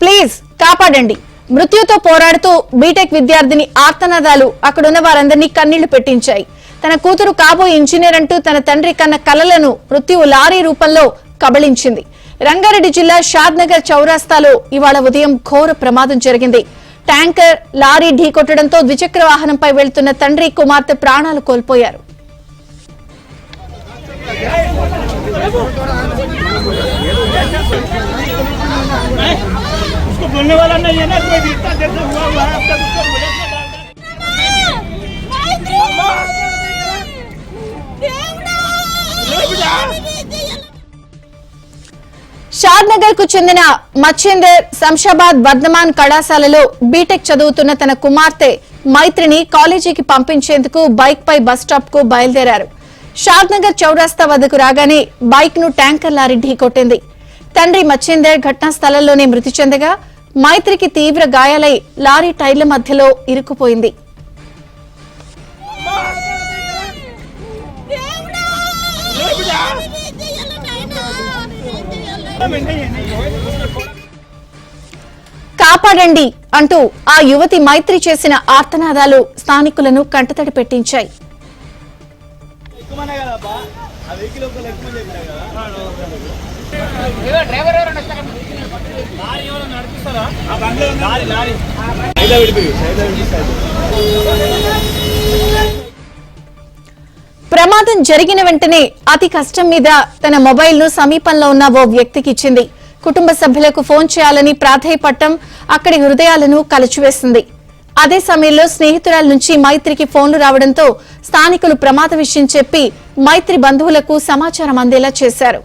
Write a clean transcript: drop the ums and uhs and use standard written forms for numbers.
Please కాపాడండి. మృత్యుతో పోరాడుతూ BTech విద్యార్థిని ఆర్తనాదాలు అక్కడున్న వారందరినీ కన్నీళ్లు పెట్టించాయి. తన కూతురు కాబోయే ఇంజనీర్ అంటూ తన తండ్రి కన్న కలలను మృత్యువు లారీ రూపంలో కబళించింది. రంగారెడ్డి జిల్లా షాద్నగర్ చౌరాస్తాలో ఇవాళ ఉదయం ఘోర ప్రమాదం జరిగింది. ట్యాంకర్ లారీ ఢీకొట్టడంతో ద్విచక్ర వాహనంపై వెళ్తున్న తండ్రి కుమార్తె ప్రాణాలు కోల్పోయారు. షాద్నగర్ కు చెందిన మచ్చిందర్ శంషాబాద్ వర్ధమాన్ కళాశాలలో బీటెక్ చదువుతున్న తన కుమార్తె మైత్రిని కాలేజీకి పంపించేందుకు బైక్ పై బస్ స్టాప్ కు బయలుదేరారు. షాద్నగర్ చౌరాస్తా వద్దకు రాగానే బైక్ ను ట్యాంకర్ లారీ ఢీకొట్టింది. తండ్రి మచ్చిందర్ ఘటనా స్థలంలోనే మృతి చెందగా మైత్రికి తీవ్ర గాయాలై లారీ టైర్ల మధ్యలో ఇరుక్కుపోయింది. కాపాడండి అంటూ ఆ యువతి మైత్రి చేసిన ఆర్తనాదాలు స్థానికులను కంటతడి పెట్టించాయి. ప్రమాదం జరిగిన వెంటనే అతి కష్టం మీద తన మొబైల్ ను సమీపంలో ఉన్న ఓ వ్యక్తికి ఇచ్చింది. కుటుంబ సభ్యులకు ఫోన్ చేయాలని ప్రాధేయపడటం అక్కడి హృదయాలను కలచివేసింది. అదే సమయంలో స్నేహితురాల నుంచి మైత్రికి ఫోన్లు రావడంతో స్థానికులు ప్రమాద విషయం చెప్పి మైత్రి బంధువులకు సమాచారం అందేలా చేశారు.